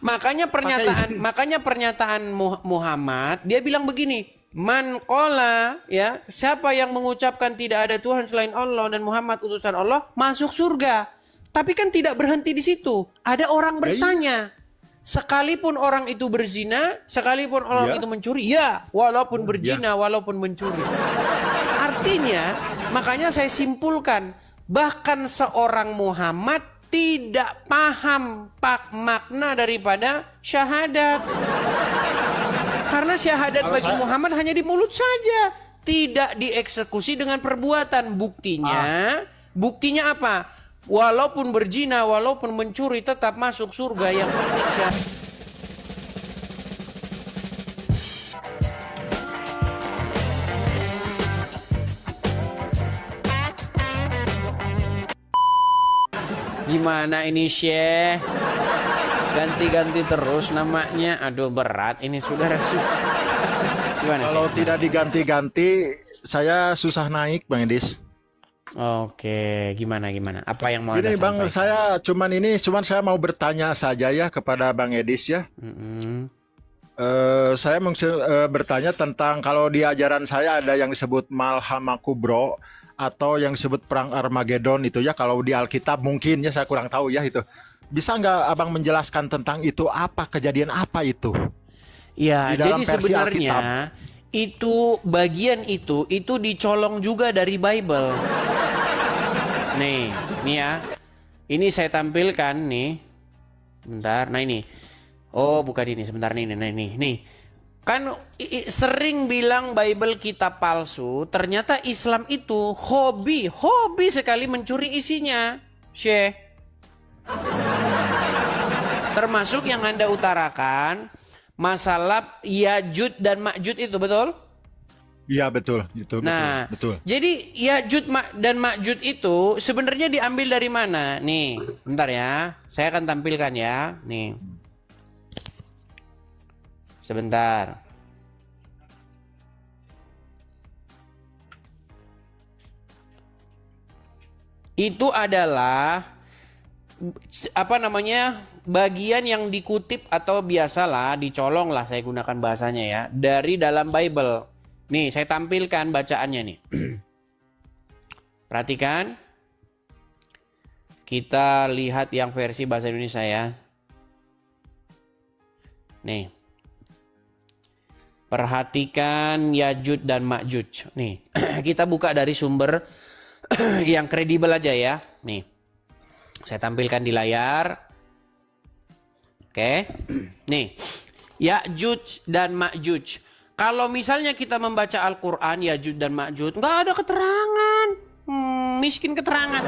Makanya pernyataan Muhammad, dia bilang begini, man qala, ya, siapa yang mengucapkan tidak ada Tuhan selain Allah dan Muhammad utusan Allah, masuk surga. Tapi kan tidak berhenti di situ. Ada orang bertanya, sekalipun orang itu berzina, sekalipun orang itu mencuri, ya, walaupun berzina, walaupun mencuri. Artinya, makanya saya simpulkan, bahkan seorang Muhammad tidak paham makna daripada syahadat. Karena syahadat bagi Muhammad hanya di mulut saja, tidak dieksekusi dengan perbuatan. Buktinya apa? Walaupun berzina, walaupun mencuri, tetap masuk surga. Yang penting syahadat. Gimana ini Syekh? Ganti-ganti terus namanya. Aduh berat ini saudara. Gimana Kalau Syekh? tidak diganti-ganti, saya susah naik, Bang Edis. Oke, gimana? Apa yang mau Ini Anda Bang, sampaikan? cuman saya mau bertanya saja ya kepada Bang Edis ya. Saya bertanya tentang kalau di ajaran saya ada yang disebut Malhamah Kubro atau yang disebut perang Armageddon itu ya, kalau di Alkitab mungkin ya, saya kurang tahu ya itu. Bisa nggak Abang menjelaskan tentang itu, apa kejadian apa itu? Ya, Di dalam jadi versi sebenarnya Alkitab. itu bagian itu dicolong juga dari Bible. Nih ya. Ini saya tampilkan nih. Bentar, nah ini. Oh, bukan ini, sebentar nih. Nih. Kan sering bilang Bible kitab palsu, ternyata Islam itu hobi sekali mencuri isinya, Syekh. Termasuk yang Anda utarakan, masalah Ya'juj dan Ma'juj itu, betul? Iya betul, itu Nah, betul. jadi Ya'juj dan Ma'juj itu sebenarnya diambil dari mana? Nih, bentar ya, saya akan tampilkan ya, nih. Sebentar. Itu adalah bagian yang dikutip atau biasalah dicolong lah, saya gunakan bahasanya ya, dari dalam Bible. Nih, saya tampilkan bacaannya nih. Perhatikan. Kita lihat yang versi bahasa Indonesia ya. Nih. Perhatikan Ya'juj dan Ma'juj. Nih, kita buka dari sumber yang kredibel aja ya. Nih, saya tampilkan di layar. Oke, nih, Ya'juj dan Ma'juj. Kalau misalnya kita membaca Al-Quran, Ya'juj dan Ma'juj, nggak ada keterangan. Miskin keterangan.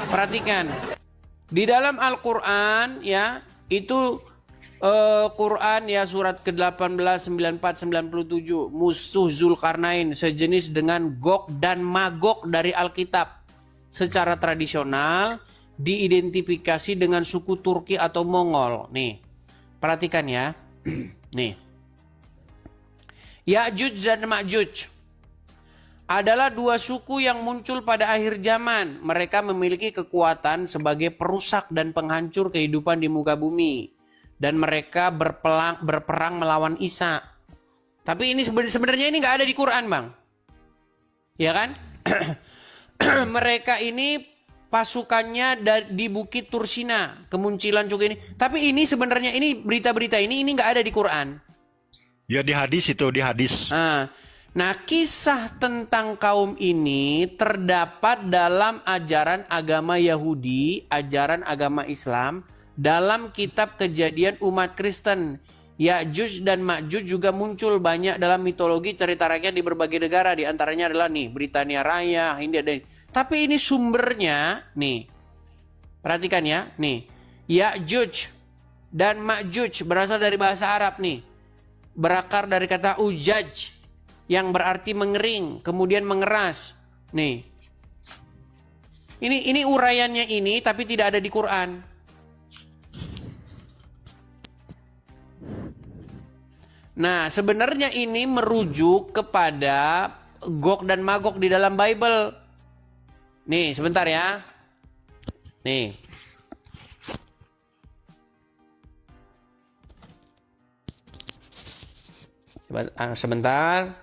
Perhatikan, di dalam Al-Quran ya, itu Quran ya, surat ke-18, 94, 97, musuh Zulkarnain sejenis dengan Gog dan Magog dari Alkitab. Secara tradisional diidentifikasi dengan suku Turki atau Mongol. Nih, perhatikan ya. Nih, Ya'juj dan Ma'juj adalah dua suku yang muncul pada akhir zaman. Mereka memiliki kekuatan sebagai perusak dan penghancur kehidupan di muka bumi. Dan mereka berperang melawan Isa. Tapi ini sebenarnya ini nggak ada di Quran, Bang. Ya kan? Mereka ini pasukannya di Bukit Tursina, kemunculan juga ini. Tapi ini sebenarnya ini berita-berita ini nggak ada di Quran. Ya di hadis itu, di hadis. Nah, kisah tentang kaum ini terdapat dalam ajaran agama Yahudi, ajaran agama Islam, dalam kitab Kejadian umat Kristen. Ya'juj dan Ma'juj juga muncul banyak dalam mitologi cerita rakyat di berbagai negara. Di antaranya adalah nih, Britania Raya, Hindia dan... Tapi ini sumbernya, nih. Perhatikan ya, nih. Ya'juj dan Ma'juj berasal dari bahasa Arab nih. Berakar dari kata ujaj, yang berarti mengering, kemudian mengeras. Nih. Ini uraiannya ini, tapi tidak ada di Quran. Nah, sebenarnya ini merujuk kepada Gog dan Magog di dalam Bible. Nih, sebentar ya. Nih. Sebentar.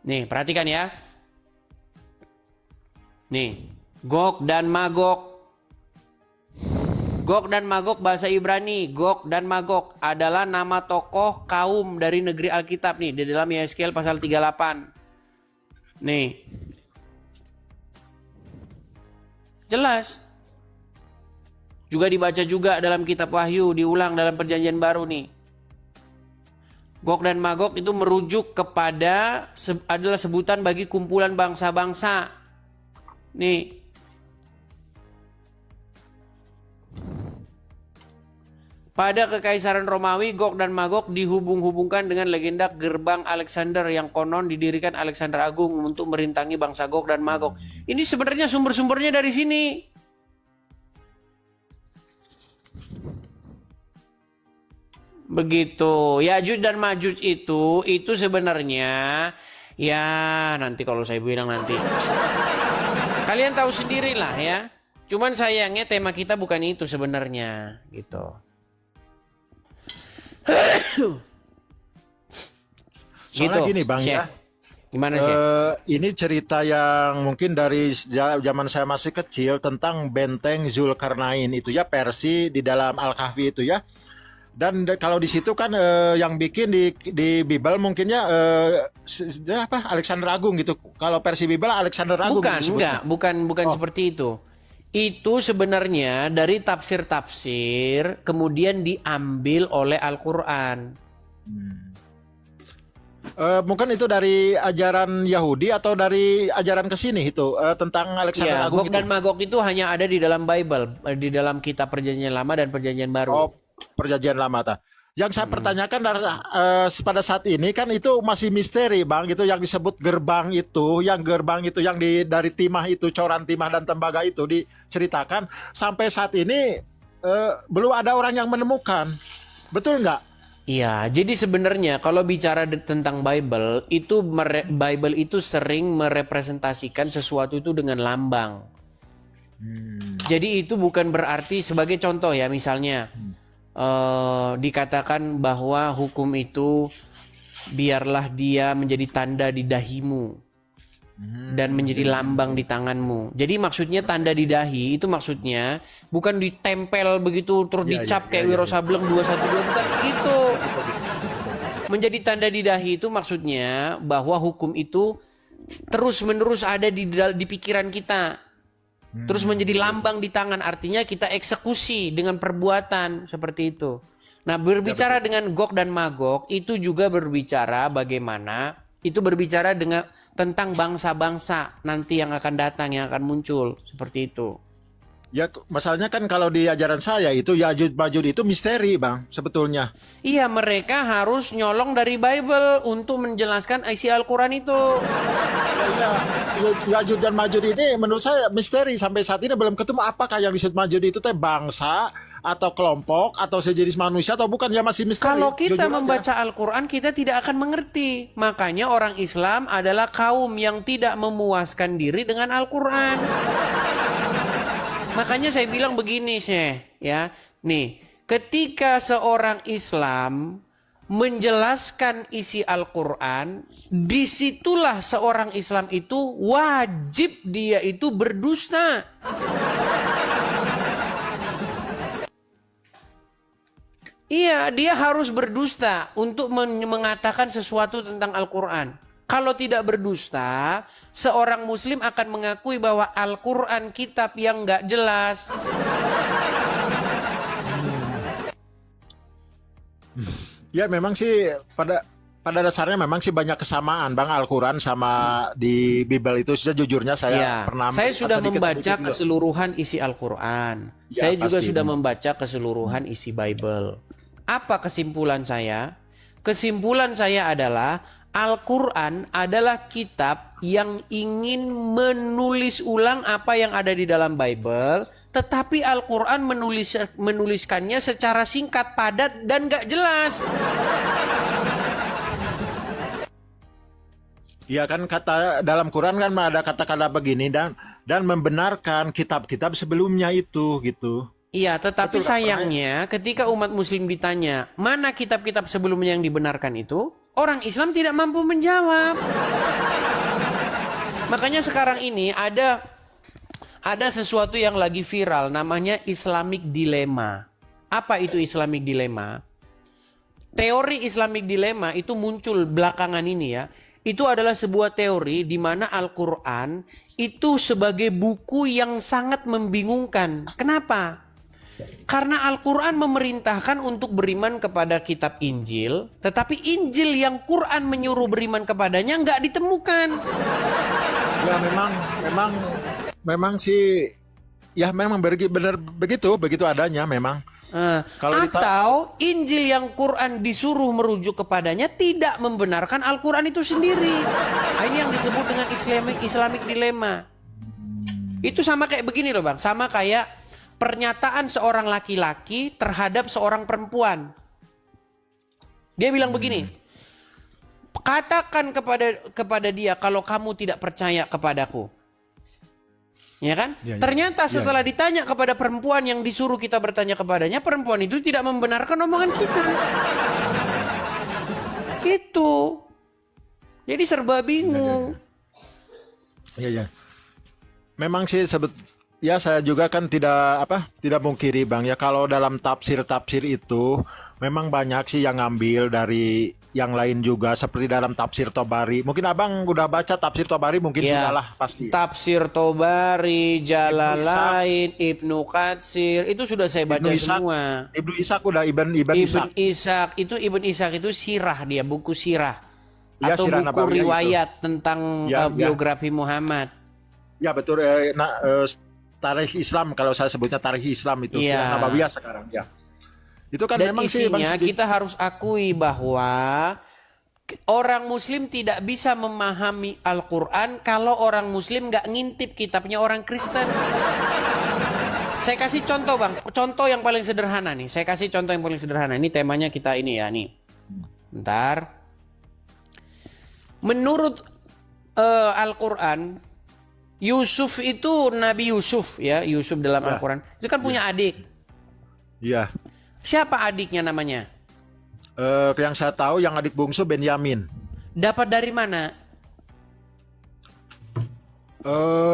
Nih, perhatikan ya. Nih, Gog dan Magog. Gog dan Magog bahasa Ibrani. Gog dan Magog adalah nama tokoh kaum dari negeri Alkitab nih di dalam Yeskiel pasal 38. Nih. Jelas. Juga dibaca juga dalam kitab Wahyu, diulang dalam Perjanjian Baru nih. Gog dan Magog itu merujuk kepada adalah sebutan bagi kumpulan bangsa-bangsa. Nih. Pada Kekaisaran Romawi, Gog dan Magog dihubung-hubungkan dengan legenda gerbang Alexander yang konon didirikan Alexander Agung untuk merintangi bangsa Gog dan Magog. Ini sebenarnya sumber-sumbernya dari sini. Begitu. Yajuj dan Majuj itu sebenarnya ya nanti kalau saya bilang nanti. Kalian tahu sendirilah ya. Cuman sayangnya tema kita bukan itu sebenarnya gitu. Soalnya gitu, gini Bang Syekh. ya. Gimana sih? Ini cerita yang mungkin dari zaman saya masih kecil tentang benteng Zulkarnain itu ya, versi di dalam Al-Kahfi itu ya. Dan kalau di situ kan yang bikin di Bible mungkinnya apa Alexander Agung gitu. Kalau versi Bible Alexander Agung. Bukan seperti itu. Itu sebenarnya dari tafsir-tafsir kemudian diambil oleh Al-Qur'an. Mungkin itu dari ajaran Yahudi atau dari ajaran ke sini itu tentang Alexander Agung. Gog dan Magog itu hanya ada di dalam Bible, di dalam kitab Perjanjian Lama dan Perjanjian Baru. Oh, Perjanjian Lama ta. Yang saya pertanyakan pada saat ini kan itu masih misteri Bang, gitu yang disebut gerbang itu yang dari timah itu, coran timah dan tembaga itu diceritakan sampai saat ini belum ada orang yang menemukan. Betul nggak? Iya, jadi sebenarnya kalau bicara tentang Bible itu sering merepresentasikan sesuatu itu dengan lambang. Jadi itu bukan berarti sebagai contoh ya misalnya dikatakan bahwa hukum itu biarlah dia menjadi tanda di dahimu dan menjadi lambang di tanganmu. Jadi maksudnya tanda di dahi itu maksudnya bukan ditempel begitu terus dicap kayak Wiro Sableng 212, bukan itu. Menjadi tanda di dahi itu maksudnya bahwa hukum itu terus-menerus ada di pikiran kita. Terus menjadi lambang di tangan, artinya kita eksekusi dengan perbuatan seperti itu. Nah, berbicara dengan Gog dan Magog itu juga berbicara bagaimana itu berbicara dengan tentang bangsa-bangsa nanti yang akan datang, yang akan muncul seperti itu. Ya, masalahnya kan kalau di ajaran saya itu Yajuj Majuj itu misteri Bang sebetulnya. Iya, mereka harus nyolong dari Bible untuk menjelaskan isi Al-Quran itu. Yajuj dan Majuj ini menurut saya misteri sampai saat ini belum ketemu apakah yang disebut Majuj itu teh bangsa atau kelompok atau sejenis manusia atau bukan, ya masih misteri. Kalau kita membaca Al-Quran kita tidak akan mengerti. Makanya orang Islam adalah kaum yang tidak memuaskan diri dengan Al-Quran. Makanya saya bilang begini Syekh, ya. Nih, ketika seorang Islam menjelaskan isi Al-Quran, disitulah seorang Islam itu wajib dia itu berdusta. Iya, dia harus berdusta untuk mengatakan sesuatu tentang Al-Quran. Kalau tidak berdusta, seorang muslim akan mengakui bahwa Al-Quran kitab yang nggak jelas. Ya memang sih pada dasarnya memang sih banyak kesamaan Bang Al-Quran sama di Bible itu. Sejujurnya saya pernah. Saya sudah membaca keseluruhan isi Al-Quran. Ya, saya juga sudah membaca keseluruhan isi Bible. Apa kesimpulan saya? Kesimpulan saya adalah Al-Quran adalah kitab yang ingin menulis ulang apa yang ada di dalam Bible, tetapi Al-Quran menuliskannya secara singkat, padat, dan gak jelas. Iya kan, kata dalam Quran kan ada kata-kata begini dan membenarkan kitab-kitab sebelumnya itu gitu. Iya, tetapi Betul, Kak. sayangnya ketika umat muslim ditanya, mana kitab-kitab sebelumnya yang dibenarkan itu, orang Islam tidak mampu menjawab. Makanya sekarang ini ada sesuatu yang lagi viral namanya Islamic Dilemma. Apa itu Islamic Dilemma? Teori Islamic Dilemma itu muncul belakangan ini ya. Itu adalah sebuah teori di mana Al-Quran itu sebagai buku yang sangat membingungkan. Kenapa? Karena Al-Quran memerintahkan untuk beriman kepada kitab Injil, tetapi Injil yang Quran menyuruh beriman kepadanya nggak ditemukan. Ya memang sih, ya memang benar begitu adanya memang. Atau Injil yang Quran disuruh merujuk kepadanya tidak membenarkan Al-Quran itu sendiri. Ini yang disebut dengan Islamic Dilemma. Itu sama kayak begini loh bang, sama kayak pernyataan seorang laki-laki terhadap seorang perempuan. Dia bilang begini, katakan kepada dia kalau kamu tidak percaya kepadaku. Ya kan? Ya. Ternyata setelah ditanya kepada perempuan yang disuruh kita bertanya kepadanya, perempuan itu tidak membenarkan omongan kita. Gitu. Jadi serba bingung. Iya. Memang sih ya saya juga kan tidak mungkiri bang ya, kalau dalam tafsir itu memang banyak sih yang ngambil dari yang lain juga, seperti dalam tafsir Tobari. Mungkin abang udah baca tafsir Tobari, mungkin Ya, sudahlah pasti. Tafsir Tobari, Jalalain, Ibnu Katsir, itu sudah saya baca semua. Ibnu Ishaq udah Ibn Ishaq. Ibn Ishaq itu sirah dia, buku sirah. Ya, Atau sirah buku Nabawiyah riwayat tentang biografi Muhammad. Ya betul, tarikh Islam, kalau saya sebutnya tarikh Islam itu Sirah Nabawiyah sekarang ya. Itu kan Dan memang isinya sih kita harus akui bahwa orang muslim tidak bisa memahami Al-Quran kalau orang muslim nggak ngintip kitabnya orang Kristen. Saya kasih contoh bang, contoh yang paling sederhana nih. Saya kasih contoh yang paling sederhana. Ini temanya kita ini ya nih. Bentar. Menurut Al-Quran, Yusuf itu Nabi Yusuf ya, Yusuf dalam Al-Quran itu kan punya adik. Iya. Siapa adiknya namanya? Yang saya tahu yang adik bungsu Benyamin. Dapat dari mana?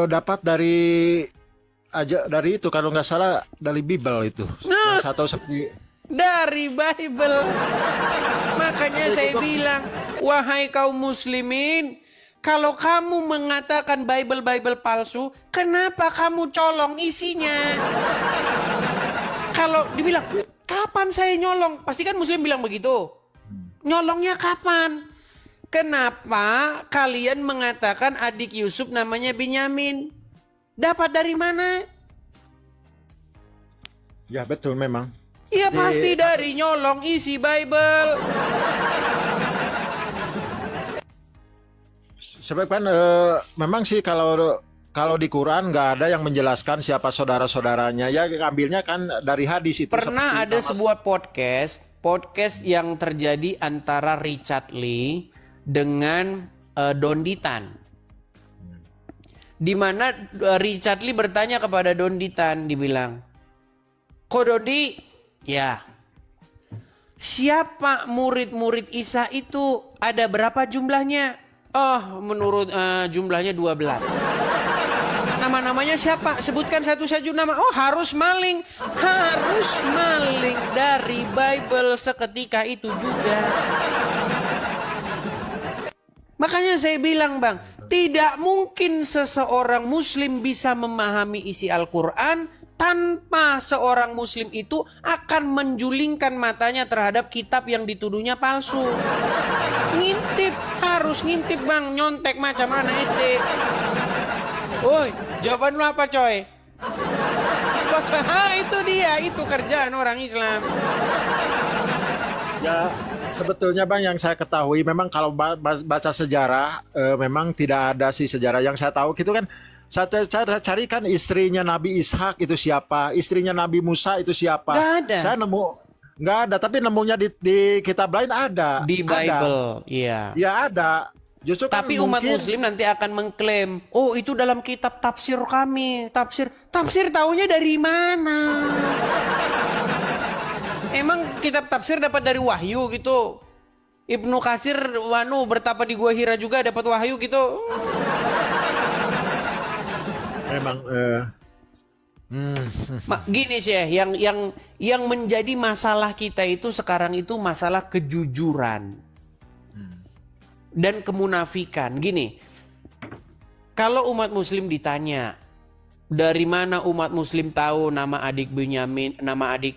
Dapat dari itu kalau nggak salah dari Bible itu. Yang saya tahu seperti dari Bible. Makanya saya bilang, wahai kaum muslimin, kalau kamu mengatakan Bible palsu, kenapa kamu colong isinya? Kalau dibilang, kapan saya nyolong? Pasti kan muslim bilang begitu. Nyolongnya kapan? Kenapa kalian mengatakan adik Yusuf namanya Benyamin? Dapat dari mana? Ya betul memang. Iya pasti dari nyolong isi Bible. Sebab kan memang sih kalau di Quran nggak ada yang menjelaskan siapa saudara-saudaranya. Ya ambilnya kan dari hadis itu. Pernah ada sebuah podcast yang terjadi antara Richard Lee dengan Donditan. Di mana Richard Lee bertanya kepada Donditan, dibilang, "Kok Dondi? Ya. Siapa murid-murid Isa itu? Ada berapa jumlahnya?" "Oh, menurut jumlahnya 12. Nama-namanya siapa? Sebutkan satu saja nama." "Oh, harus maling dari Bible seketika itu juga." Makanya saya bilang bang, tidak mungkin seseorang muslim bisa memahami isi Al-Quran tanpa seorang muslim itu akan menjulingkan matanya terhadap kitab yang dituduhnya palsu. Ngintip, harus ngintip bang, nyontek macam mana SD. Woi, jawaban lu apa coy? Itu dia, itu kerjaan orang Islam. Ya sebetulnya bang, yang saya ketahui memang kalau baca sejarah memang tidak ada sih sejarah yang saya tahu gitu kan. Saya carikan istrinya Nabi Ishak itu siapa, istrinya Nabi Musa itu siapa. Gak ada. Saya nemu nggak ada, tapi nemunya di kitab lain ada. Di Bible, iya. Ya ada. Justru kan Tapi umat mungkin muslim nanti akan mengklaim, oh itu dalam kitab tafsir kami. Tafsir taunya dari mana? Emang kitab tafsir dapat dari wahyu gitu? Ibnu Katsir bertapa di Gua Hira juga dapat wahyu gitu? memang Gini sih ya, yang menjadi masalah kita itu sekarang itu masalah kejujuran dan kemunafikan. Gini, kalau umat muslim ditanya, dari mana umat muslim tahu nama adik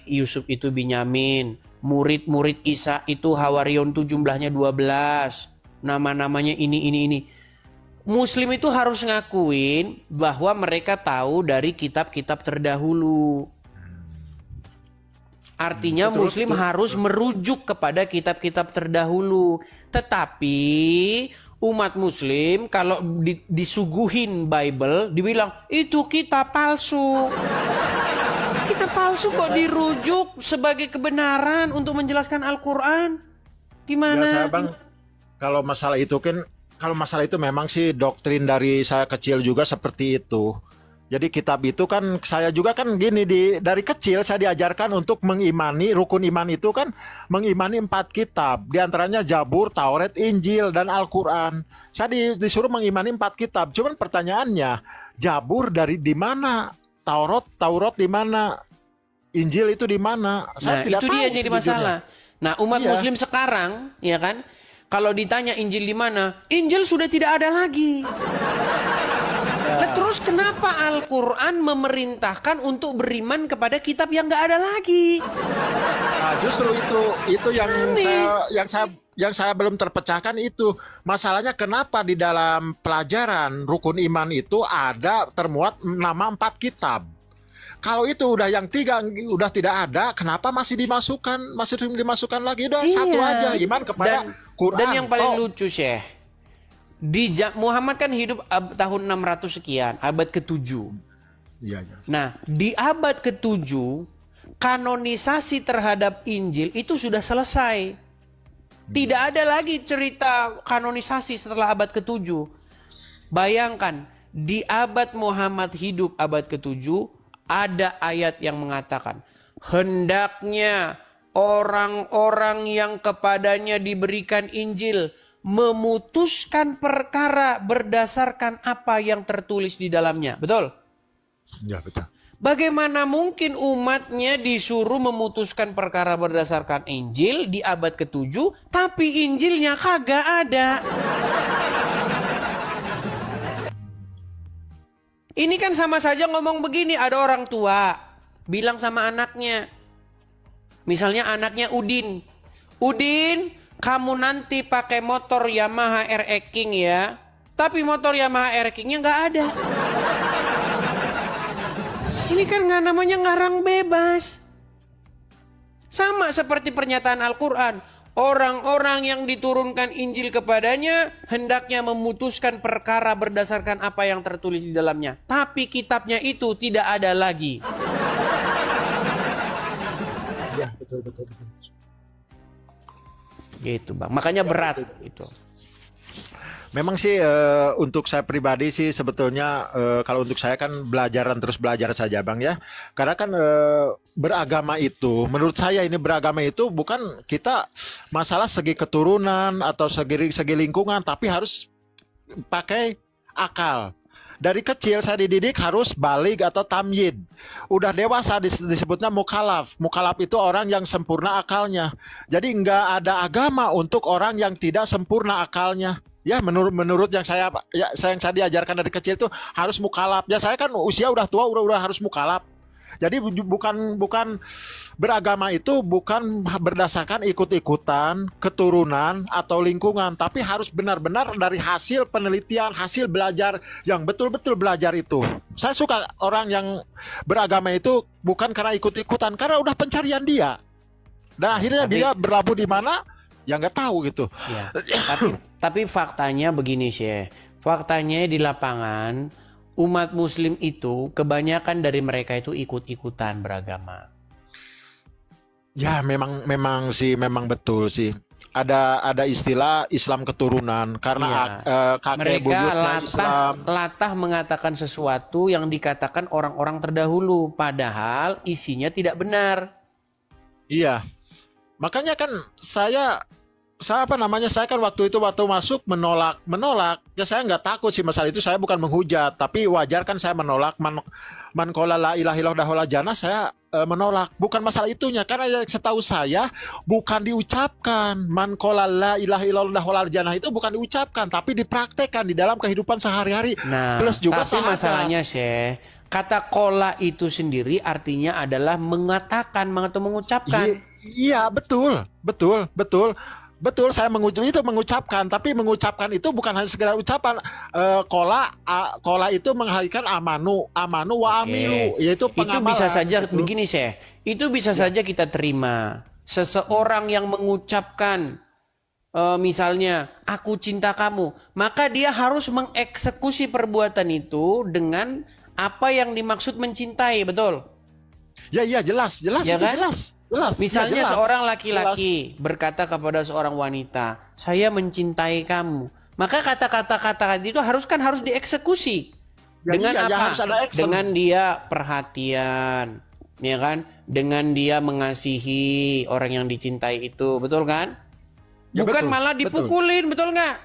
Yusuf itu Binyamin, murid-murid Isa itu Hawarion itu jumlahnya 12, nama-namanya ini. Muslim itu harus ngakuin bahwa mereka tahu dari kitab-kitab terdahulu. Artinya Muslim harus merujuk kepada kitab-kitab terdahulu. Tetapi umat Muslim kalau disuguhin Bible dibilang itu kitab palsu. Kitab palsu kok dirujuk sebagai kebenaran untuk menjelaskan Al-Quran? Gimana? ya saya bang, kalau masalah itu memang sih doktrin dari saya kecil juga seperti itu. Jadi kitab itu kan saya juga kan gini, dari kecil saya diajarkan untuk mengimani, rukun iman itu kan mengimani 4 kitab. Di antaranya Zabur, Taurat, Injil, dan Al-Quran. Saya disuruh mengimani 4 kitab. Cuman pertanyaannya, Zabur di mana? Taurat di mana? Injil itu di mana? Saya tidak itu tahu. dia jadi masalah. Nah, umat Iya. Muslim sekarang, ya kan? Kalau ditanya Injil di mana? Injil sudah tidak ada lagi. Nah, terus kenapa Al-Quran memerintahkan untuk beriman kepada kitab yang nggak ada lagi? Nah, justru itu yang saya belum terpecahkan itu. Masalahnya kenapa di dalam pelajaran rukun iman itu ada termuat nama 4 kitab. Kalau itu udah yang 3 udah tidak ada, kenapa masih dimasukkan lagi? Udah satu aja, iman kepada Quran. Dan yang paling lucu Syekh, Muhammad kan hidup tahun 600 sekian, abad ke-7. Iya. Nah, di abad ke-7 kanonisasi terhadap Injil itu sudah selesai. Tidak ada lagi cerita kanonisasi setelah abad ke-7. Bayangkan, di abad Muhammad hidup abad ke-7 ada ayat yang mengatakan, hendaknya orang-orang yang kepadanya diberikan Injil memutuskan perkara berdasarkan apa yang tertulis di dalamnya. Betul? Ya, betul. Bagaimana mungkin umatnya disuruh memutuskan perkara berdasarkan Injil di abad ke-7, tapi Injilnya kagak ada? Ini kan sama saja ngomong begini, ada orang tua bilang sama anaknya. Misalnya anaknya Udin, kamu nanti pakai motor Yamaha RX King ya. Tapi motor Yamaha RX King-nya nggak ada. Ini kan namanya ngarang bebas. Sama seperti pernyataan Al-Quran. Orang-orang yang diturunkan Injil kepadanya hendaknya memutuskan perkara berdasarkan apa yang tertulis di dalamnya. Tapi kitabnya itu tidak ada lagi. Ya, betul. Gitu bang, makanya berat itu. Memang sih untuk saya pribadi sih sebetulnya kalau untuk saya kan terus belajar saja bang ya. Karena kan beragama itu, menurut saya ini beragama itu bukan kita masalah segi keturunan atau segi lingkungan, tapi harus pakai akal. Dari kecil saya dididik harus balig atau tamyid. Udah dewasa disebutnya mukalaf. Mukalaf itu orang yang sempurna akalnya. Jadi nggak ada agama untuk orang yang tidak sempurna akalnya. Ya menurut yang saya diajarkan dari kecil itu harus mukalaf. Ya saya kan usia udah tua, udah harus mukalaf. Jadi bukan beragama itu bukan berdasarkan ikut-ikutan, keturunan atau lingkungan, tapi harus benar-benar dari hasil penelitian, hasil belajar yang betul-betul belajar itu. Saya suka orang yang beragama itu bukan karena ikut-ikutan, karena udah pencarian dia. Dan akhirnya dia berlabuh di mana? Ya nggak tahu gitu. Ya, tapi faktanya begini sih. Faktanya di lapangan umat Muslim itu kebanyakan dari mereka itu ikut-ikutan beragama. Ya memang betul sih. ada istilah Islam keturunan karena Iya. kakek Mereka buyutnya Islam. latah mengatakan sesuatu yang dikatakan orang-orang terdahulu, padahal isinya tidak benar. Iya. Makanya kan saya apa namanya, saya kan waktu masuk menolak ya. Saya nggak takut sih masalah itu, saya bukan menghujat, tapi wajar kan saya menolak. Man qala la ilaha illallah dakhala jannah, saya menolak, bukan masalah itunya, karena yang setahu saya bukan diucapkan. Man qala la ilaha illallah dakhala jannah itu bukan diucapkan, tapi dipraktekkan di dalam kehidupan sehari-hari. Nah, Plus juga tapi syahadat. masalahnya Syekh, kata kola itu sendiri artinya adalah mengatakan atau mengucapkan. Iya, betul, saya mengucapkan, tapi mengucapkan itu bukan hanya sekedar ucapan. Kola itu menghadirkan amanu wa amilu, yaitu Itu pengamalan. bisa saja gitu. begini Syekh, itu bisa saja kita terima. Seseorang yang mengucapkan misalnya aku cinta kamu, maka dia harus mengeksekusi perbuatan itu dengan apa yang dimaksud mencintai, betul? Ya, jelas, Ya itu kan? jelas. Misalnya Ya, jelas. seorang laki-laki berkata kepada seorang wanita, saya mencintai kamu. Maka kata-kata itu harus dieksekusi. Ya, Dengan iya, ya apa? harus ada action. Dengan dia perhatian, ya kan? Dengan dia mengasihi orang yang dicintai itu, betul kan? Ya, Bukan betul, malah betul. dipukulin, betul nggak?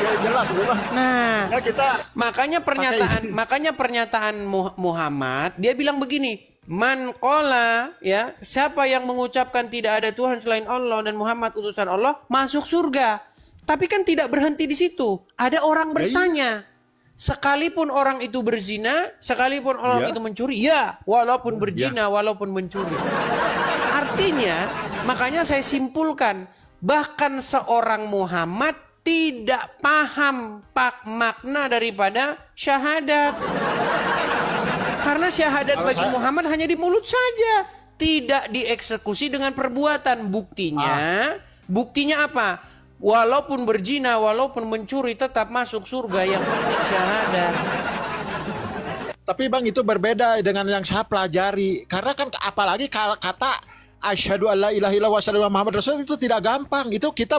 Ya, jelas, betul. Nah, Ya, kita makanya pernyataan Muhammad, dia bilang begini, man qala, ya, siapa yang mengucapkan tidak ada Tuhan selain Allah dan Muhammad utusan Allah masuk surga. Tapi kan tidak berhenti di situ. Ada orang bertanya, sekalipun orang itu berzina, sekalipun orang itu mencuri, ya, walaupun berzina, walaupun mencuri. Artinya, makanya saya simpulkan, bahkan seorang Muhammad tidak paham makna daripada syahadat. Karena syahadat bagi Muhammad hanya di mulut saja, tidak dieksekusi dengan perbuatan. Buktinya apa? Walaupun berzina, walaupun mencuri, tetap masuk surga. Yang penting syahadat. Tapi Bang, itu berbeda dengan yang saya pelajari. Karena kan apalagi kata asyhadu alla ilaha illallah wa asyhadu anna Muhammad Rasul itu tidak gampang. Itu kita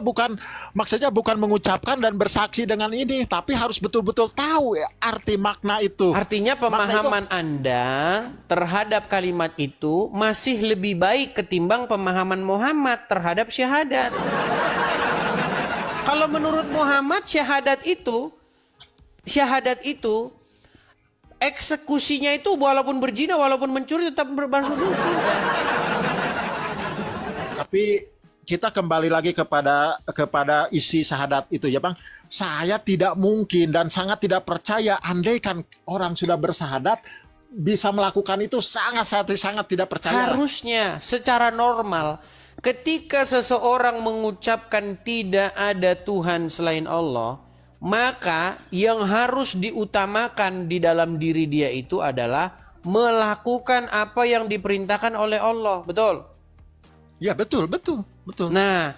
maksudnya bukan mengucapkan dan bersaksi dengan ini, tapi harus betul-betul tahu arti makna itu. Artinya pemahaman Anda terhadap kalimat itu masih lebih baik ketimbang pemahaman Muhammad terhadap syahadat. Kalau menurut Muhammad syahadat itu eksekusinya itu walaupun berzina, walaupun mencuri tetap bermasuk surga. Tapi kita kembali lagi kepada isi syahadat itu ya Bang. Saya tidak mungkin dan sangat tidak percaya andaikan orang sudah bersyahadat bisa melakukan itu, sangat tidak percaya. Harusnya secara normal ketika seseorang mengucapkan tidak ada Tuhan selain Allah, maka yang harus diutamakan di dalam diri dia itu adalah melakukan apa yang diperintahkan oleh Allah. Betul? Ya, betul. Nah,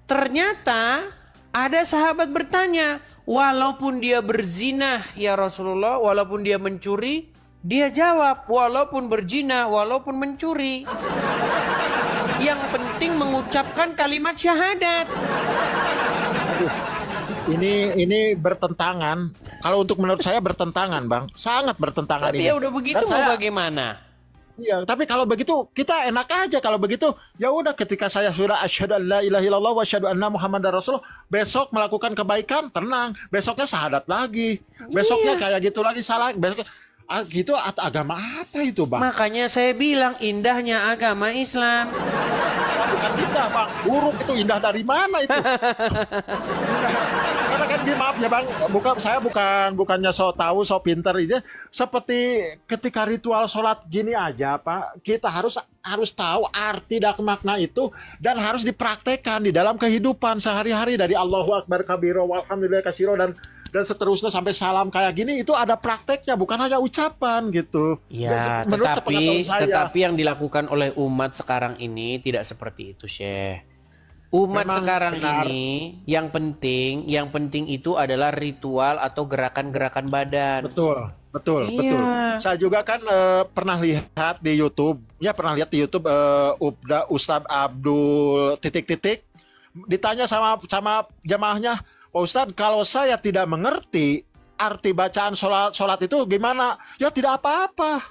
ternyata ada sahabat bertanya, walaupun dia berzina ya Rasulullah, walaupun dia mencuri, dia jawab, walaupun berzina, walaupun mencuri, yang penting mengucapkan kalimat syahadat. Ini bertentangan. Kalau untuk menurut saya bertentangan, Bang. Sangat bertentangan. Tapi ini. ya udah begitu, mau bagaimana? Iya, tapi kalau begitu kita enak aja. Kalau begitu ya udah, ketika saya sudah asyhadu alla ilaha illallah wa asyhadu anna Muhammadar Rasulullah, besok melakukan kebaikan, tenang. Besoknya syahadat lagi. Besoknya kayak gitu lagi, salah. Besok gitu, agama apa itu, Bang? Makanya saya bilang indahnya agama Islam. Bukan indah, Bang. Buruk itu, indah dari mana itu? Karena kan maaf ya Bang, bukannya so tahu, so pinter ini. Seperti ketika ritual sholat gini aja Pak, kita harus tahu arti dan makna itu dan harus dipraktekkan di dalam kehidupan sehari-hari, dari Allahu Akbar kabiro walhamdulillah kasiro dan seterusnya sampai salam kayak gini. Itu ada prakteknya, bukan hanya ucapan gitu. Ya, tetapi yang dilakukan oleh umat sekarang ini tidak seperti itu, Syekh. Umat Memang sekarang benar. ini yang penting itu adalah ritual atau gerakan-gerakan badan. Betul. Iya. Saya juga kan pernah lihat di YouTube Ustadz Abdul titik-titik ditanya sama jamaahnya, Pak Ustadz, kalau saya tidak mengerti arti bacaan sholat itu gimana? Ya tidak apa-apa,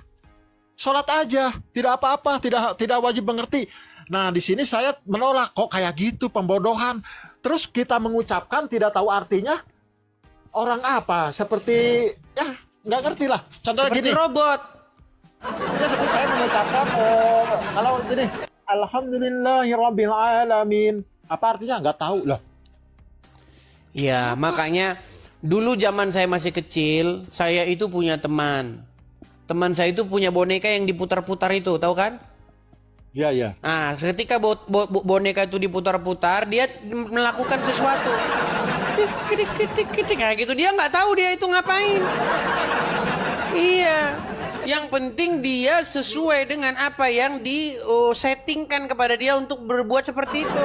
sholat aja, tidak apa-apa, tidak wajib mengerti. Nah di sini saya menolak, kok kayak gitu pembodohan. Terus kita mengucapkan tidak tahu artinya, orang apa? Seperti ya nggak ngerti lah. Contohnya Seperti gini, robot. ya seperti saya mengucapkan kalau gini, Alhamdulillahirabbil alamin. Apa artinya? Nggak tahu lah. Ya, makanya dulu zaman saya masih kecil, saya itu punya teman. Teman saya itu punya boneka yang diputar-putar itu, tahu kan? Iya, iya. Nah, ketika boneka itu diputar-putar, dia melakukan sesuatu. Kayak gitu, dia nggak tahu dia itu ngapain. Iya. Yang penting dia sesuai dengan apa yang disettingkan kepada dia untuk berbuat seperti itu.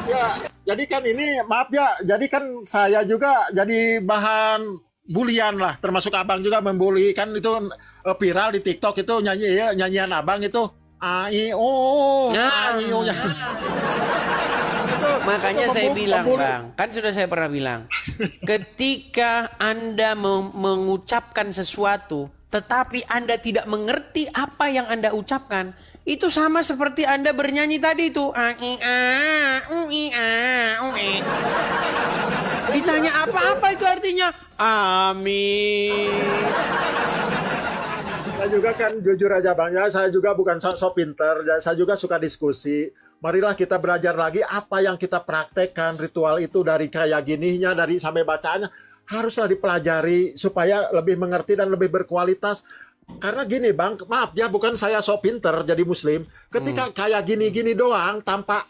Ya, jadi kan ini maaf ya, jadi kan saya juga jadi bahan bulian lah, termasuk abang juga membuli kan itu viral di TikTok itu nyanyian abang itu AIO. Makanya saya bilang, Bang, kan sudah saya pernah bilang, ketika Anda mengucapkan sesuatu, tetapi Anda tidak mengerti apa yang Anda ucapkan, itu sama seperti Anda bernyanyi tadi itu. Ditanya apa itu artinya? Amin. Saya juga kan jujur aja Bang ya, saya juga bukan sok pinter, saya juga suka diskusi. Marilah kita belajar lagi apa yang kita praktekkan, ritual itu dari kayak gininya, dari sampai bacaannya haruslah dipelajari supaya lebih mengerti dan lebih berkualitas. Karena gini Bang, maaf ya, bukan saya sok pinter jadi muslim. Ketika kayak gini-gini doang tanpa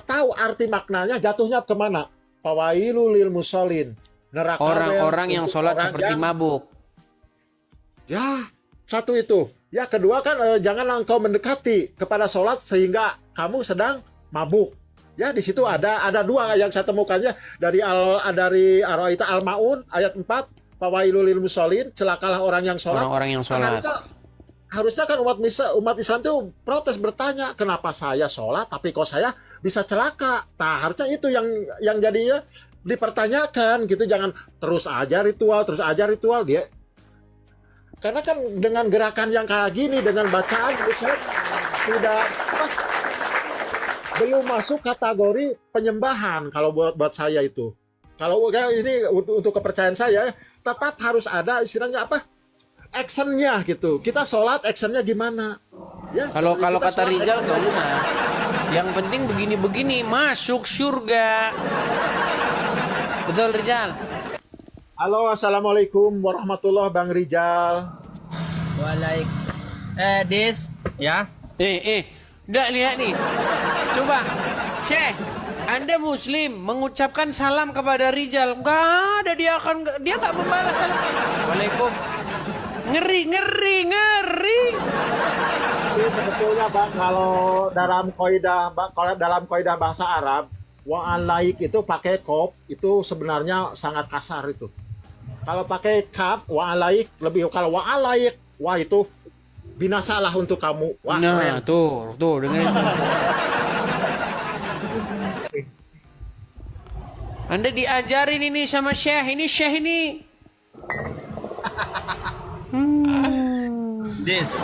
tahu arti maknanya, jatuhnya kemana? Fawailul lil musholin. Neraka orang-orang yang sholat seperti mabuk. Ya, satu itu. Ya, kedua kan jangan engkau mendekati kepada sholat sehingga kamu sedang mabuk. Ya, di situ ada dua yang saya temukannya dari Ar-Ra'aita Al-Maun ayat 4, fawailul lil musholin, celakalah orang yang sholat. Orang-orang yang sholat. Harusnya kan umat Islam itu protes, bertanya, kenapa saya sholat tapi kok saya bisa celaka? Nah, harusnya itu yang jadinya dipertanyakan gitu, jangan terus aja ritual dia. Karena kan dengan gerakan yang kayak gini, dengan bacaan saya belum masuk kategori penyembahan kalau buat saya itu. Kalau ini untuk kepercayaan saya, tetap harus ada istilahnya apa? Actionnya gitu. Kita sholat, actionnya gimana? Ya, kalau kata Rizal nggak usah. Yang penting begini-begini masuk surga. Betul Rizal? Halo, assalamualaikum warahmatullahi Bang Rizal. Waalaikumsalam. Dis, ya. Udah lihat nih. Coba, Syekh, Anda Muslim mengucapkan salam kepada Rizal, nggak ada, dia nggak membalas salam. Waalaikum. Ngeri. Jadi sebetulnya Bang, kalau dalam kaidah bahasa Arab, wa'alaik itu pakai kop, itu sebenarnya sangat kasar itu. Kalau pakai kaf, wa'alaik lebih, kalau wa'alaik, wah itu binasalah untuk kamu. Wah, nah, keren. tuh dengerin. Anda diajarin ini sama Syekh ini. Dis,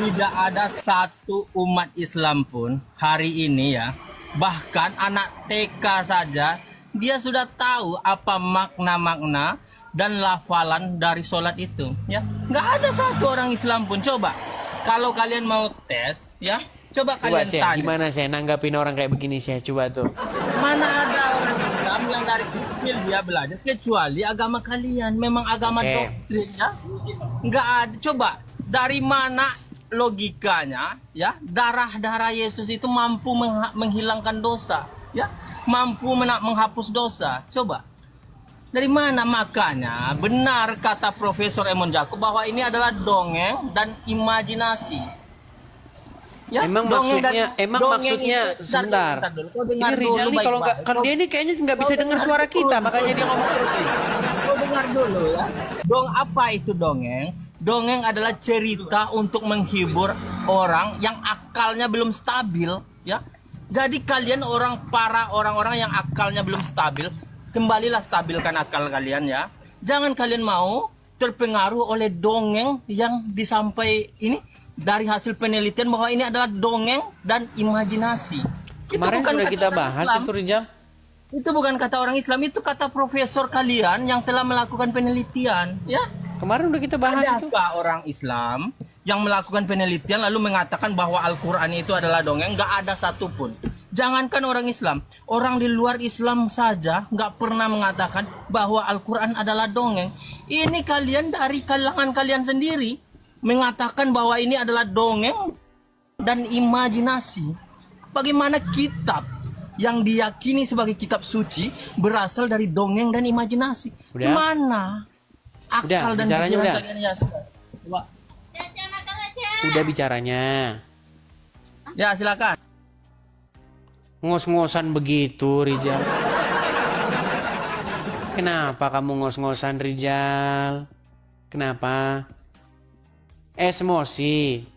tidak ada satu umat Islam pun hari ini ya, bahkan anak TK saja, dia sudah tahu apa makna-makna dan lafalan dari sholat itu. Ya, nggak ada satu orang Islam pun. Coba, kalau kalian mau tes, ya, coba kalian Syekh, tanya. gimana saya nanggapin orang kayak begini Syekh? Coba tuh. Mana ada orang Islam yang dari kecil dia belajar, kecuali agama kalian. Memang agama doktrin ya. Nggak ada. Coba, dari mana logikanya ya darah Yesus itu mampu menghilangkan dosa, ya, mampu menghapus dosa? Coba, dari mana? Makanya benar kata Profesor Emon Jakub bahwa ini adalah dongeng dan imajinasi. Ya, emang maksudnya sebentar. Ini Rizal nih kalau dia ini kayaknya nggak bisa dengar suara kita, makanya dia ngomong terus nih. Kau dengar dulu ya. Apa itu dongeng? Dongeng adalah cerita untuk menghibur orang yang akalnya belum stabil, ya. Jadi kalian orang-orang yang akalnya belum stabil, kembalilah stabilkan akal kalian ya. Jangan kalian mau terpengaruh oleh dongeng yang disampaikan ini dari hasil penelitian bahwa ini adalah dongeng dan imajinasi. Kemarin sudah kita bahas Islam. itu, Rijal. Itu bukan kata orang Islam, itu kata profesor kalian yang telah melakukan penelitian, ya. Kemarin udah kita bahas itu. Adakah orang Islam yang melakukan penelitian lalu mengatakan bahwa Al-Quran itu adalah dongeng? Nggak ada satupun. Jangankan orang Islam, orang di luar Islam saja nggak pernah mengatakan bahwa Al-Quran adalah dongeng. Ini kalian dari kalangan kalian sendiri mengatakan bahwa ini adalah dongeng dan imajinasi. Bagaimana kitab yang diyakini sebagai kitab suci berasal dari dongeng dan imajinasi? Udah. Gimana akal dan bicaranya pikiran udah. kalian ya? Coba. Udah bicaranya. Ya silakan. Ngos-ngosan begitu, Rijal. Kenapa kamu ngos-ngosan, Rijal? Kenapa? Emosi.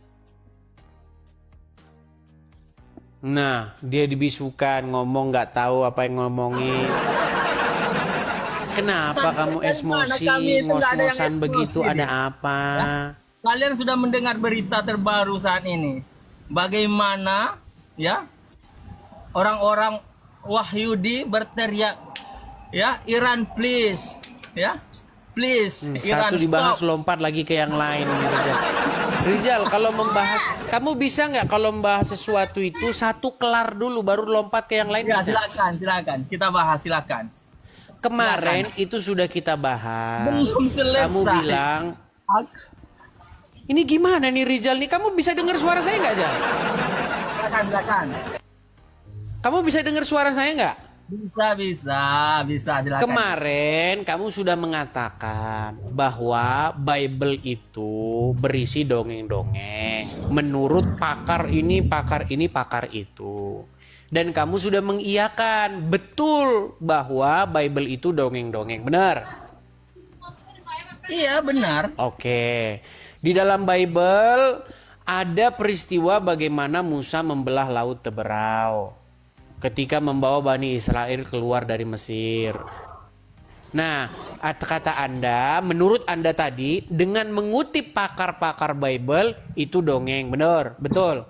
Nah, dia dibisukan, ngomong nggak tahu apa yang ngomongin. Kenapa kamu emosi, ngos-ngosan begitu? Ada apa? Kalian sudah mendengar berita terbaru saat ini. Bagaimana ya orang-orang Wahyudi berteriak, ya Iran please, ya please, Iran Satu dibahas stop. lompat lagi ke yang lain gitu. Rijal, kalau membahas, kamu bisa nggak kalau membahas sesuatu itu satu kelar dulu baru lompat ke yang lain? Ya Bisa? silakan, kita bahas silakan. Kemarin itu sudah kita bahas. Belum selesai. Kamu bilang, ini gimana nih Rijal nih? Kamu bisa dengar suara saya nggak, Jal? Silakan. Kamu bisa dengar suara saya nggak? Bisa silakan. Kemarin kamu sudah mengatakan bahwa Bible itu berisi dongeng-dongeng menurut pakar ini, pakar itu. Dan kamu sudah mengiyakan betul bahwa Bible itu dongeng-dongeng, benar? Iya benar. Oke. Di dalam Bible ada peristiwa bagaimana Musa membelah laut Teberau ketika membawa Bani Israel keluar dari Mesir. Nah, kata Anda, menurut Anda tadi, dengan mengutip pakar-pakar Bible, itu dongeng, benar? Betul?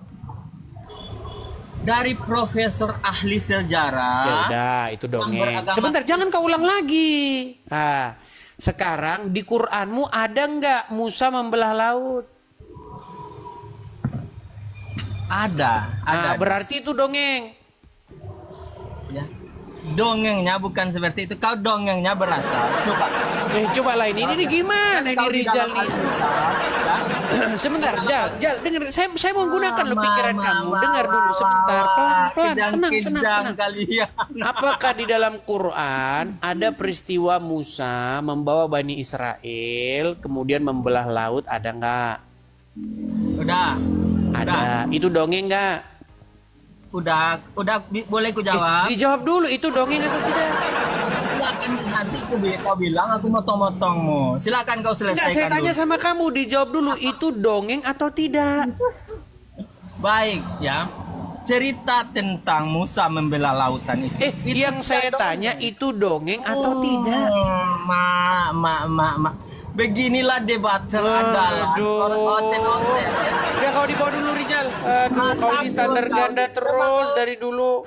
Dari profesor ahli sejarah. Ya udah, itu dongeng. beragama Sebentar, jangan kau ulang lagi. Nah, sekarang di Qur'anmu ada nggak Musa membelah laut? Ada. Nah, berarti itu dongeng. Ya. Dongengnya bukan seperti itu. Kau dongengnya berasal. Cobalah ini gimana ini Rijal nih? Sebentar, Jal, dengar. Saya mau gunakan lo pikiran kamu. Dengar dulu sebentar, pelan-pelan, tenang. Kalian. Apakah di dalam Quran ada peristiwa Musa membawa Bani Israel kemudian membelah laut? Ada nggak? Udah. Ada. Itu dongeng nggak? Udah, boleh ku jawab? Dijawab dulu, itu dongeng atau tidak? Silakan nanti kau bilang aku motong-motongmu. Silakan kau selesaikan. Enggak, saya tanya dulu. sama kamu, dijawab dulu, itu dongeng atau tidak? Baik, ya. Cerita tentang Musa membela lautan itu. Itu Yang saya tanya itu dongeng atau tidak? Beginilah debat andalan. Hotel-hotel. Udah kau dibawa dulu Rijal. Aduh, kau ini standar ganda terus dari dulu.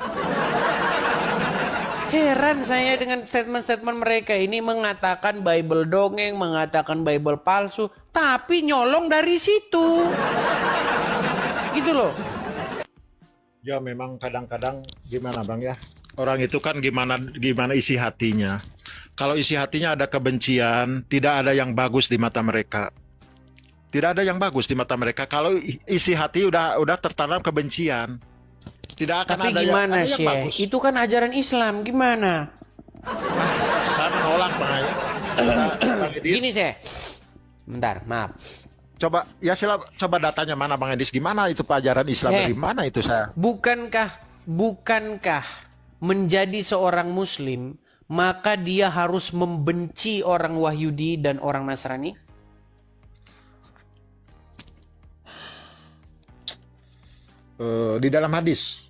Heran saya dengan statement-statement mereka ini mengatakan Bible dongeng, mengatakan Bible palsu, tapi nyolong dari situ. Gitu loh. Ya memang kadang-kadang gimana Bang ya, orang itu kan gimana isi hatinya. Kalau isi hatinya ada kebencian, tidak ada yang bagus di mata mereka. Tidak ada yang bagus di mata mereka. Kalau isi hati udah tertanam kebencian, tidak akan Tapi ada gimana yang Syekh? bagus. Itu kan ajaran Islam, gimana? Saya menolak Bang. Gini Syekh. Bentar, maaf. Coba datanya mana Bang Edis? Gimana itu pelajaran Islam dari mana itu saya? Bukankah menjadi seorang muslim maka dia harus membenci orang Wahyudi dan orang Nasrani? di dalam hadis.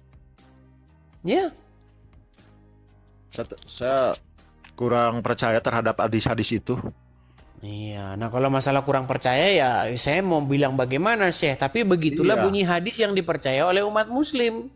Ya. Saya kurang percaya terhadap hadis-hadis itu. Iya, nah kalau masalah kurang percaya ya saya mau bilang bagaimana Syekh, tapi begitulah Iya. bunyi hadis yang dipercaya oleh umat muslim.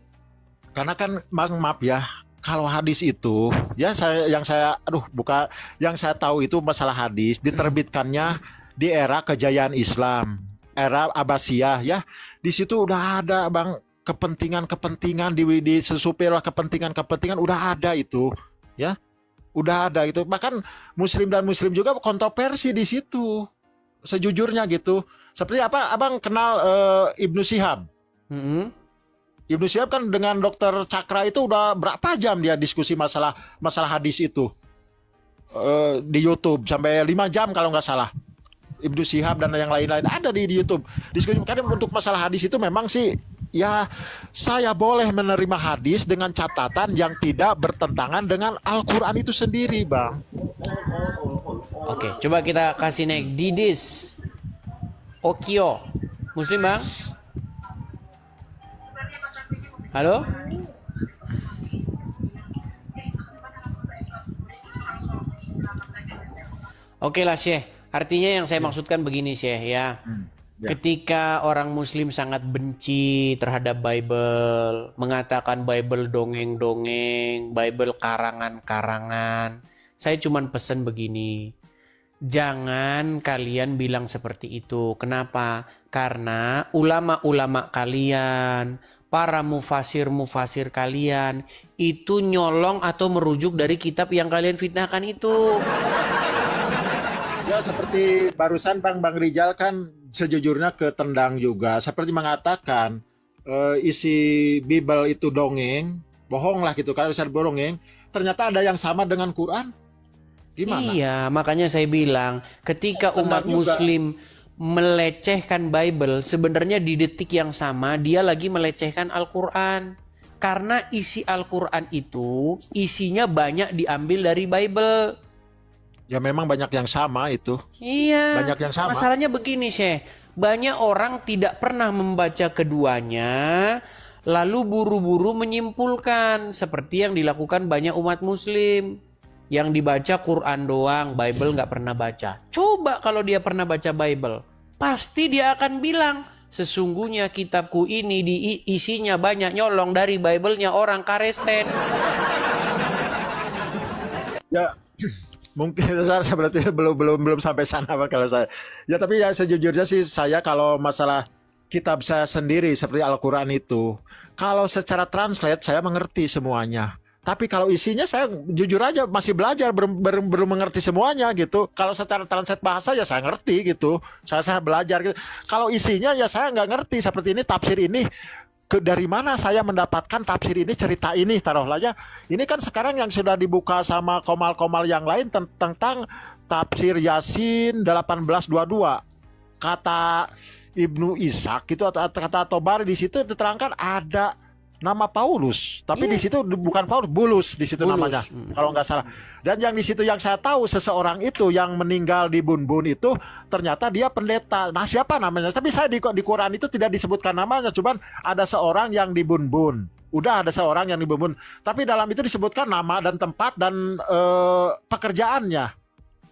Karena kan Bang, maaf ya, kalau hadis itu ya yang saya tahu itu masalah hadis diterbitkannya di era kejayaan Islam, era Abbasiyah ya. Di situ udah ada Bang kepentingan-kepentingan disesupir kepentingan-kepentingan udah ada itu ya. Udah ada gitu. Bahkan muslim dan muslim juga kontroversi di situ. Sejujurnya gitu. Seperti apa Abang kenal Ibnu Syihab? Mm-mm. Ibnu Syihab kan dengan Dokter Cakra itu udah berapa jam dia diskusi masalah hadis itu. Di YouTube sampai 5 jam kalau nggak salah. Ibnu Syihab dan yang lain-lain ada di YouTube. Diskusi karena untuk masalah hadis itu memang sih ya saya boleh menerima hadis dengan catatan yang tidak bertentangan dengan Al-Quran itu sendiri, Bang. Oke, coba kita kasih naik Didis Okio. Muslim, Bang? Halo? Oke lah, Syekh. Artinya yang saya maksudkan begini, Syekh, ya. Ya. Ketika orang muslim sangat benci terhadap Bible, mengatakan Bible dongeng-dongeng, Bible karangan-karangan, saya cuman pesan begini. Jangan kalian bilang seperti itu. Kenapa? Karena ulama-ulama kalian, para mufasir-mufasir kalian, itu nyolong atau merujuk dari kitab yang kalian fitnahkan itu. Ya seperti barusan Bang Rijal kan sejujurnya ketendang juga. Seperti mengatakan isi Bible itu dongeng, bohong lah gitu. Kalau bisa dongeng, ternyata ada yang sama dengan Quran. Gimana? Iya, makanya saya bilang ketika umat Juga. muslim melecehkan Bible, sebenarnya di detik yang sama dia lagi melecehkan Al-Quran. Karena isi Al-Quran itu isinya banyak diambil dari Bible. Ya memang banyak yang sama itu. Iya. Banyak yang sama. Masalahnya begini, Syekh. Banyak orang tidak pernah membaca keduanya, lalu buru-buru menyimpulkan seperti yang dilakukan banyak umat muslim. Yang dibaca Quran doang, Bible nggak pernah baca. Coba kalau dia pernah baca Bible, pasti dia akan bilang, sesungguhnya kitabku ini isinya banyak nyolong dari Bible-nya orang Karesten. Ya mungkin saya berarti belum sampai sana Pak, kalau saya. Ya tapi ya sejujurnya sih saya kalau masalah kitab saya sendiri seperti Al-Quran itu, kalau secara translate saya mengerti semuanya. Tapi kalau isinya saya jujur aja masih belajar, belum mengerti semuanya gitu. Kalau secara translate bahasa ya saya ngerti gitu. Saya belajar gitu. Kalau isinya ya saya nggak ngerti. Seperti ini tafsir ini. Dari mana saya mendapatkan tafsir ini, cerita ini, taruhlah ya. Ini kan sekarang yang sudah dibuka sama komal-komal yang lain tentang tafsir Yasin 1822. Kata Ibnu Ishaq itu atau kata Tobari di situ diterangkan ada nama Paulus, tapi di situ bukan Paulus, Bulus di situ namanya, kalau nggak salah. Dan yang di situ yang saya tahu seseorang itu yang meninggal di Bunbun itu ternyata dia pendeta. Nah siapa namanya? Tapi saya di Quran itu tidak disebutkan namanya, cuman ada seorang yang di Bunbun. Udah ada seorang yang di Bunbun. Tapi dalam itu disebutkan nama dan tempat dan pekerjaannya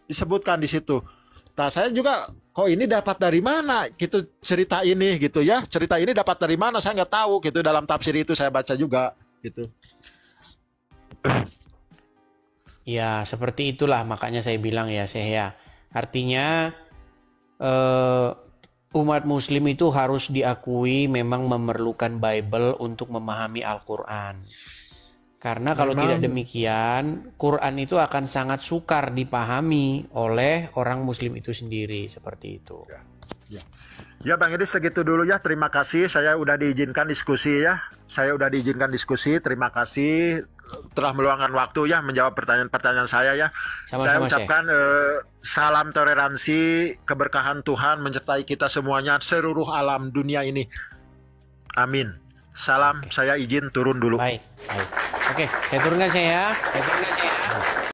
disebutkan di situ. Nah saya juga kok ini dapat dari mana gitu cerita ini gitu ya, cerita ini dapat dari mana saya nggak tahu gitu, dalam tafsir itu saya baca juga gitu. Ya seperti itulah makanya saya bilang ya Syekh ya. Artinya umat muslim itu harus diakui memang memerlukan Bible untuk memahami Al-Quran. Karena kalau tidak demikian, Quran itu akan sangat sukar dipahami oleh orang muslim itu sendiri, seperti itu. Ya Bang, ini segitu dulu ya. Terima kasih, saya udah diizinkan diskusi ya. Terima kasih telah meluangkan waktu ya menjawab pertanyaan-pertanyaan saya ya. Sama-sama, saya ucapkan salam toleransi, keberkahan Tuhan menyertai kita semuanya, seluruh alam dunia ini. Amin. Salam, saya izin turun dulu. Baik. Oke, saya turunkan saya ya.